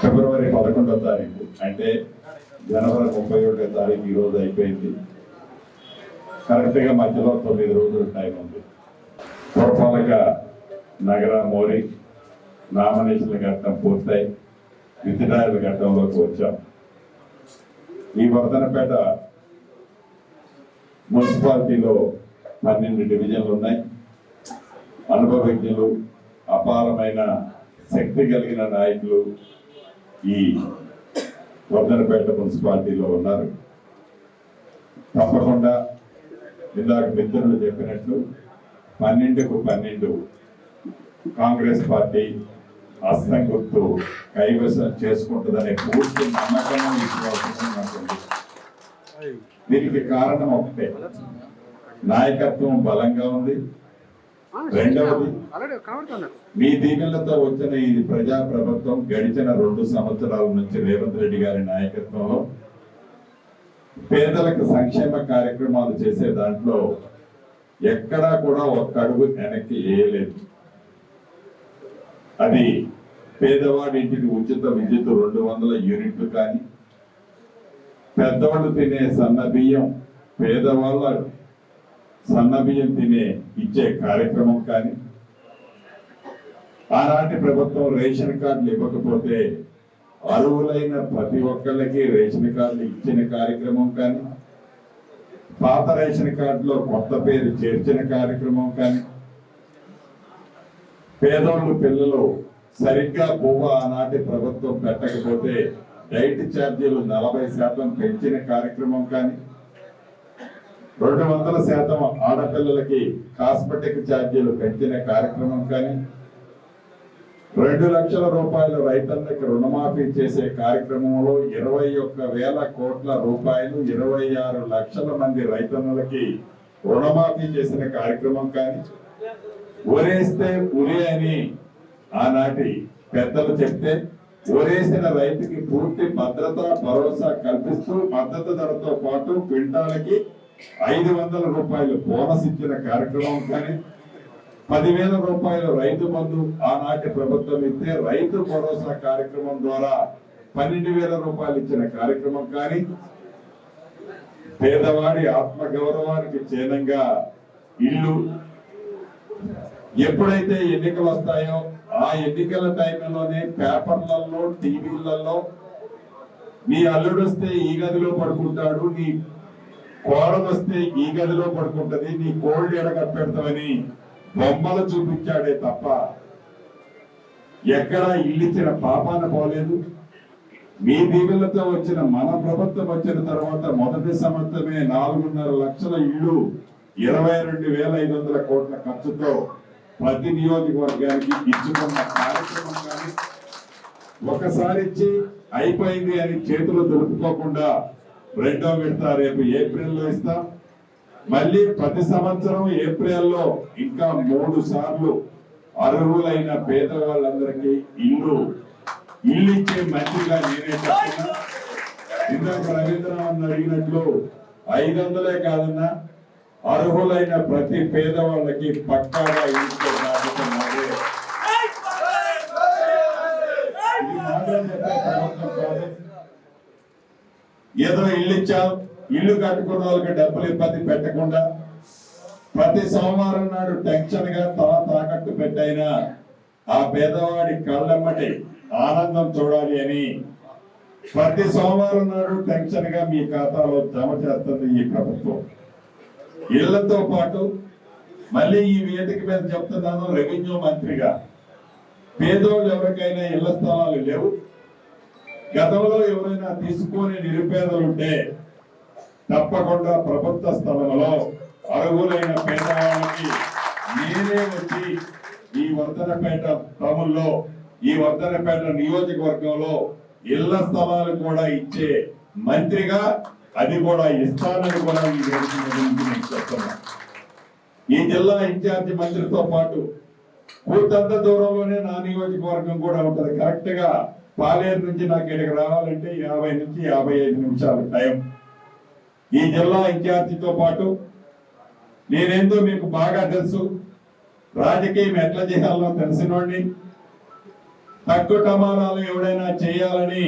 ఫిబ్రవరి 11వ తారీఖు అంటే జనవరి 31వ తారీఖు ఈ రోజు అయిపోయింది. కరెక్ట్ గా మధ్యలో 9 రోజులు టైం ఉంది. పురపాలక నగర మోరీ నామినేషన్ల ఘట్టం పూర్తయి విత్డ్రాయల్ ఘట్టంలోకి వచ్చాం. ఈ వర్ధనపేట మున్సిపాలిటీలో 12 డివిజన్లు ఉన్నాయి. అనుభవజ్ఞులు, అపారమైన శక్తి కలిగిన నాయకులు ఈ వర్ధనపేట మున్సిపాలిటీలో ఉన్నారు. తప్పకుండా ఇందాక మిత్రులు చెప్పినట్లు 12కు 12 కాంగ్రెస్ పార్టీ హస్తం గుర్తు కైవసం చేసుకుంటుందనే పూర్తి నమ్మకం విశ్వాసం నాకుంది. దీనికి కారణం ఒకటే, నాయకత్వం బలంగా ఉంది. రెండవది, మీ దీవెనలతో వచ్చిన ఈ ప్రజా ప్రభుత్వం గడిచిన 2 సంవత్సరాల నుంచి రేవంత్ రెడ్డి గారి నాయకత్వంలో పేదలకు సంక్షేమ కార్యక్రమాలు చేసే దాంట్లో ఎక్కడా కూడా ఒక్క అడుగు వెనక్కి వేయలేదు. అది పేదవాడి ఇంటికి ఉచిత విద్యుత్ 200 యూనిట్లు కానీ, పెద్దవాళ్ళు తినే సన్న బియ్యం పేదవాళ్ళ సన్న బియ్యం ఇచ్చే కార్యక్రమం కానీ, ఆనాటి ప్రభుత్వం రేషన్ కార్డులు ఇవ్వకపోతే అర్హులైన ప్రతి ఒక్కళ్ళకి రేషన్ కార్డులు ఇచ్చిన కార్యక్రమం కానీ, పాత రేషన్ కార్డులో కొత్త పేరు చేర్చిన కార్యక్రమం కానీ, పేదోళ్ళు పిల్లలు సరిగ్గా బువ్వ ఆనాటి ప్రభుత్వం పెట్టకపోతే డైట్ ఛార్జీలు 40% పెంచిన కార్యక్రమం కానీ, 200% ఆడపిల్లలకి కాస్మెటిక్ ఛార్జీలు పెంచిన కార్యక్రమం కానీ, 2 లక్షల రూపాయలు రైతన్నకి రుణమాఫీ చేసే కార్యక్రమంలో 21,000 కోట్ల రూపాయలు 26 లక్షల మంది రైతన్నులకి రుణమాఫీ చేసిన కార్యక్రమం కానీ, ఒరేస్తే ఉరి అని ఆనాటి పెద్దలు చెప్తే ఒరేసిన రైతుకి పూర్తి భద్రత భరోసా కల్పిస్తూ మద్దతు ధరతో పాటు క్వింటాలకి 500 రూపాయలు బోనస్ ఇచ్చిన కార్యక్రమం కానీ, 10,000 రూపాయలు రైతు బంధు ఆనాటి ప్రభుత్వం ఇస్తే రైతు భరోసా కార్యక్రమం ద్వారా 12,000 రూపాయలు ఇచ్చిన కార్యక్రమం కానీ, పేదవాడి ఆత్మ గౌరవానికి చిహ్నంగా ఇల్లు ఎప్పుడైతే ఎన్నికలు వస్తాయో ఆ ఎన్నికల టైంలోనే పేపర్లలో టీవీలలో నీ అల్లుడు వస్తే ఈ గదిలో పడుకుంటాడు, నీ కోడలు వస్తే ఈ గదిలో పడుకుంటది, నీ కోల్డ్ ఎడగప్పెడతామని బొమ్మలు చూపించాడే తప్ప ఎక్కడా ఇల్లిచ్చిన పాపాన పోలేదు. మీ దీవెనలతో వచ్చిన మన ప్రభుత్వం వచ్చిన తర్వాత మొదటి సంవత్సరమే 4.5 లక్షల ఇళ్లు 22,500 కోట్ల ఖర్చుతో ప్రతి నియోజకవర్గానికి ఇచ్చుకున్న కార్యక్రమం కానీ, ఒకసారి ఇచ్చి అయిపోయింది అని చేతులు దులుపుకోకుండా 2వ విడత రేపు ఏప్రిల్లో ఇస్తాం. మళ్ళీ ప్రతి సంవత్సరం ఏప్రిల్లో ఇంకా 3 సార్లు అర్హులైన పేదవాళ్ళందరికీ ఇల్లు ఇచ్చే మంచిగా నేనే చెప్తున్నా. ఇందాక రవీంద్రనాథ్ అడిగినట్లు 500 కాదన్నా, అర్హులైన ప్రతి పేదవాళ్ళకి పక్కాగా ఇచ్చే బాధ్యత నాదే. ఇది మాత్రం చెప్పే ప్రభుత్వం కాదు. ఏదో ఇల్లు ఇచ్చాం, ఇల్లు కట్టుకున్న వాళ్ళకి డబ్బులు ఇబ్బంది పెట్టకుండా ప్రతి సోమవారం నాడు టెన్షన్ గా తాకట్టు పెట్టైనా ఆ పేదవాడి కళ్ళమ్మటి ఆనందం చూడాలి అని ప్రతి సోమవారం నాడు టెన్షన్ గా మీ ఖాతాలో జమ చేస్తుంది ఈ ప్రభుత్వం. ఇళ్లతో పాటు మళ్ళీ ఈ వేదిక మీద చెప్తున్నాను, రెవెన్యూ మంత్రిగా పేదోళ్ళు ఎవరికైనా ఇళ్ల స్థలాలు లేవు, గతంలో ఎవరైనా తీసుకొని నిరుపేదలుంటే తప్పకుండా ప్రభుత్వ స్థలంలో అర్హులైన పేదవాళ్ళకి నేనే వచ్చి ఈ వర్ధనపేట టౌన్లో ఈ వర్ధనపేట నియోజకవర్గంలో ఇళ్ల స్థలాలు కూడా ఇచ్చే మంత్రిగా అది కూడా ఇస్తానని కూడా ఈ చెప్తున్నా. ఈ జిల్లా ఇన్ఛార్జి మంత్రితో పాటు కూతంత దూరంలోనే నా నియోజకవర్గం కూడా ఉంటది. కరెక్ట్ గా పాలేరు నుంచి నాకు ఇక్కడికి రావాలంటే 50 నుంచి 55 నిమిషాలు టైం. ఈ జిల్లా ఇన్ఛార్జితో పాటు నేనేందో మీకు బాగా తెలుసు, రాజకీయం ఎట్లా చేయాలో తెలిసినోడిని. తక్కువ టమారాలు ఎవడైనా చేయాలని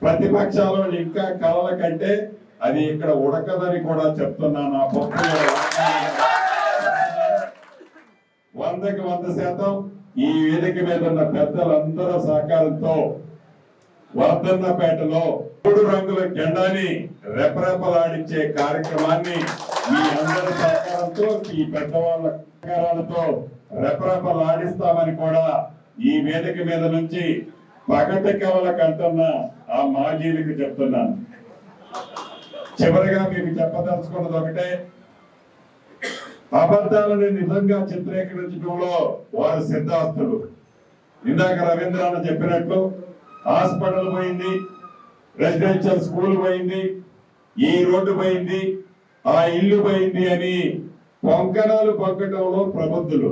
ప్రతిపక్షాలు ఇంకా కలల కంటే అది ఇక్కడ ఉడకదని కూడా చెప్తున్నాను. ఆ పప్పు 100కి 100% ఈ వేదిక మీద ఉన్న పెద్దలందరూ సహకారంతో వర్ధన్నపేటలో 3 రంగుల జెండాని రెపరెపలాడించే కార్యక్రమాన్ని మీ అందరి సహకారంతో ఈ పెద్దవాళ్ళ సహకారాలతో రెపరెపలాడిస్తామని కూడా ఈ వేదిక మీద నుంచి పగటి కవలకు అంటున్న ఆ మాజీలకు చెప్తున్నాను. చివరిగా మీకు చెప్పదలుచుకున్నది ఒకటే, అబద్ధాలను నిజంగా చిత్రీకరించడంలో వారు సిద్ధాస్తులు. ఇందాక రవీంద్ర అన్న చెప్పినట్లు హాస్పిటల్ పోయింది, రెసిడెన్షియల్ స్కూల్ పోయింది, ఈ రోడ్డు పోయింది, ఆ ఇల్లు పోయింది అని పొంకనాలు పొంకటంలో ప్రబుద్ధులు.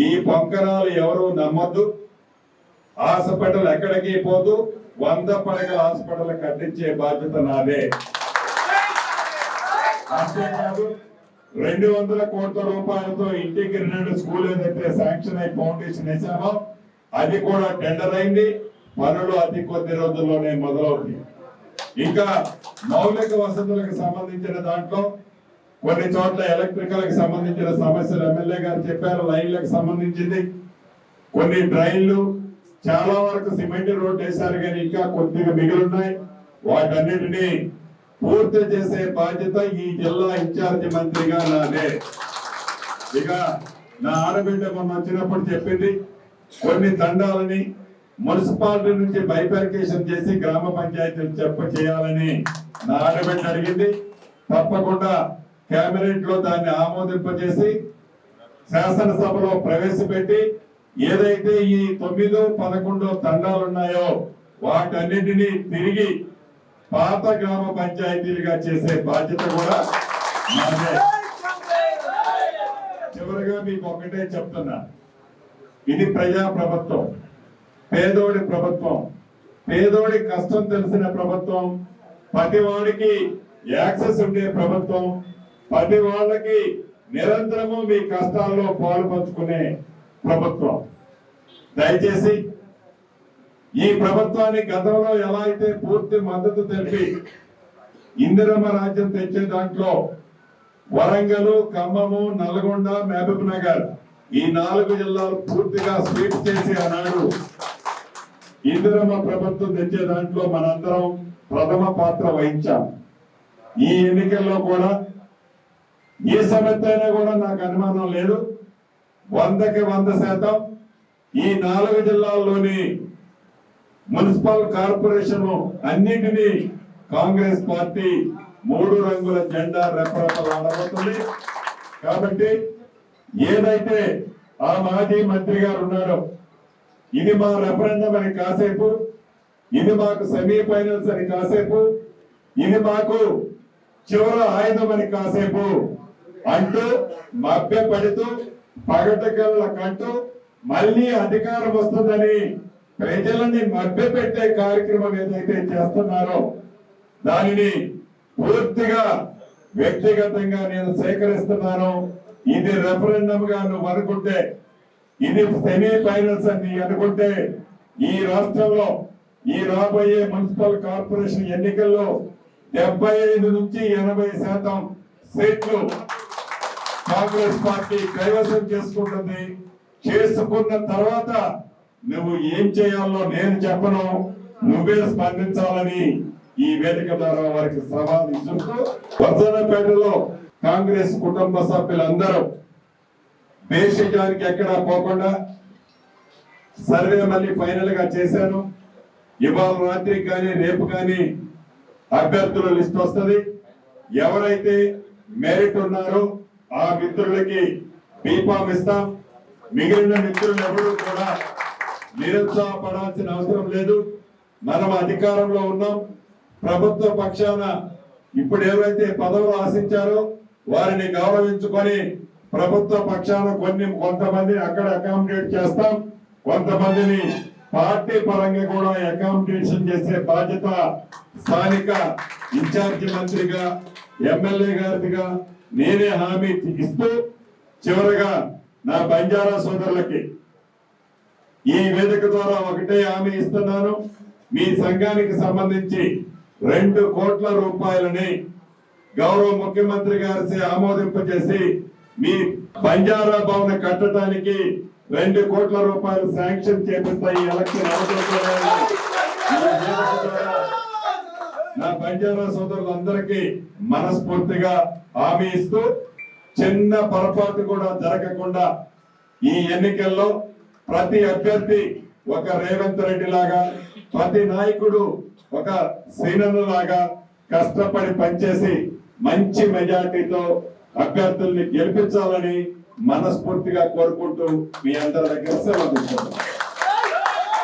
ఈ పొంకనాలు ఎవరు నమ్మద్దు. హాస్పిటల్ ఎక్కడికి పోదు, 100 పడకల హాస్పిటల్ కట్టించే బాధ్యత నాదే. అంతేకాదు 200 కోట్ల రూపాయలతో ఇంటిగ్రేటెడ్ స్కూల్ ఏదైతే శాంక్షన్ అయి ఫౌండేషన్ వేసామో అది కూడా టెండర్ అయింది. పనులు అతి కొద్ది రోజుల్లోనే మొదలవుతాయి. ఇంకా మౌలిక వసతులకు సంబంధించిన దాంట్లో కొన్ని చోట్ల ఎలక్ట్రికల్ కి సంబంధించిన సమస్యలు ఎమ్మెల్యే గారు చెప్పారు. లైన్లకు సంబంధించింది కొన్ని డ్రైన్లు చాలా వరకు సిమెంట్ రోడ్ వేశారు, కానీ ఇంకా కొద్దిగా మిగిలిన్నాయి. వాటన్నిటినీ పూర్తి చేసే బాధ్యత ఈ జిల్లా ఇన్ఛార్జి మంత్రిగా నాదే. ఇక నా ఆడబిడ్డ మొన్న వచ్చినప్పుడు చెప్పింది, కొన్ని తండాలని మున్సిపాలిటీ నుంచి బైఫర్కేషన్ చేసి గ్రామ పంచాయతీలు చేయాలని నా ఆడబిడ్డ అడిగింది. తప్పకుండా కేబినెట్ లో దాన్ని ఆమోదింపజేసి శాసనసభలో ప్రవేశపెట్టి ఏదైతే ఈ 9, 11 తండాలు ఉన్నాయో వాటన్నిటినీ తిరిగి పాత గ్రామ పంచాయతీలుగా చేసే బాధ్యత కూడా నాదే. చివరిగా మీకు ఒకటే చెప్తున్నా, ఇది ప్రజా ప్రభుత్వం, పేదోడి ప్రభుత్వం, పేదోడి కష్టం తెలిసిన ప్రభుత్వం, ప్రతి వాడికి యాక్సెస్ ఉండే ప్రభుత్వం, ప్రతి వాళ్ళకి నిరంతరము మీ కష్టాల్లో పాలు పంచుకునే ప్రభుత్వం. దయచేసి ఈ ప్రభుత్వాన్ని గతంలో ఎలా అయితే పూర్తి మద్దతు తెలిపి ఇందిరమ్మ రాజ్యం తెచ్చే దాంట్లో వరంగల్, ఖమ్మము, నల్గొండ, మహబూబ్ నగర్ ఈ 4 జిల్లాలు పూర్తిగా స్వీప్ చేసి ఆనాడు ఇందిరమ్మ ప్రభుత్వం తెచ్చే దాంట్లో మనందరం ప్రథమ పాత్ర వహించాం. ఈ ఎన్నికల్లో కూడా ఏ సమస్య అయినా కూడా నాకు అనుమానం లేదు, 100కి 100% ఈ 4 జిల్లాల్లోని మున్సిపల్ కార్పొరేషన్ అన్నిటినీ కాంగ్రెస్ పార్టీ 3 రంగుల జెండా రెపరెపలాడబోతుంది. కాబట్టి ఏదైతే ఆ మాజీ మంత్రి గారు ఉన్నాడో ఇది మా రెఫరెండం అని కాసేపు, ఇది మాకు సెమీఫైనల్స్ అని కాసేపు, ఇది మాకు చివరి ఆయుధం అని కాసేపు అంటూ మభ్యపడుతూ పగటకళ్ళ కంటూ మళ్ళీ అధికారం వస్తుందని ప్రజలని మభ్యపెట్టే కార్యక్రమం ఏదైతే చేస్తున్నారో దానిని పూర్తిగా వ్యక్తిగతంగా నేను సేకరిస్తున్నాను. ఇది రెఫరెండం గా నువ్వు అనుకుంటే, ఇది సెమీఫైనల్స్ అని అనుకుంటే ఈ రాష్ట్రంలో ఈ రాబోయే మున్సిపల్ కార్పొరేషన్ ఎన్నికల్లో 75 నుంచి 80% సీట్లు కాంగ్రెస్ పార్టీ కైవసం చేసుకుంటుంది. చేసుకున్న తర్వాత నువ్వు ఏం చేయాలో నేను చెప్పను, నువ్వే స్పందించాలని ఈ వేదిక ద్వారా వారికి సవాల్ ఇస్తూ వర్ధనపేటలో కాంగ్రెస్ కుటుంబ సభ్యులందరూ దేశానికి ఎక్కడా పోకుండా సర్వే మళ్ళీ ఫైనల్ గా చేశాను. ఇవాళ రాత్రి కానీ రేపు కానీ అభ్యర్థుల లిస్ట్ వస్తుంది. ఎవరైతే మెరిట్ ఉన్నారో ఆ మిత్రులకి బీఫామ్ ఇస్తాం. మిగిలిన మిత్రులు ఎవరు కూడా నిరుత్సాహపడాల్సిన అవసరం లేదు. మనం అధికారంలో ఉన్నాం. ప్రభుత్వ పక్షాన ఇప్పుడు ఎవరైతే పదవులు ఆశించారో వారిని గౌరవించుకొని ప్రభుత్వ పక్షాన కొంతమందిని అక్కడ అకామిడేట్ చేస్తాం, కొంతమందిని పార్టీ పరంగా కూడా అకామిడేషన్ చేసే బాధ్యత స్థానిక ఇన్ఛార్జి మంత్రిగా ఎమ్మెల్యే గారిగా నేనే హామీ ఇస్తూ చివరగా నా బంజారా సోదరులకి ఈ వేదిక ద్వారా ఒకటే హామీ ఇస్తున్నాను, మీ సంఘానికి సంబంధించి 2 కోట్ల రూపాయలని గౌరవ ముఖ్యమంత్రి గారి ఆమోదింపజేసి మీ బంజారా భవన కట్టడానికి 2 కోట్ల రూపాయలు శాంక్షన్ చేపిస్తాయి. ఎలక్షన్ నా బంజారా సోదరులందరికీ మనస్ఫూర్తిగా హామీ ఇస్తూ, చిన్న పొరపాటు కూడా జరగకుండా ఈ ఎన్నికల్లో ప్రతి అభ్యర్థి ఒక రేవంత్ రెడ్డి లాగా, ప్రతి నాయకుడు ఒక శ్రీనన్న లాగా కష్టపడి పనిచేసి మంచి మెజార్టీతో అభ్యర్థుల్ని గెలిపించాలని మనస్ఫూర్తిగా కోరుకుంటూ మీ అందరి దగ్గర సెలవు తీసుకుంటున్నాను.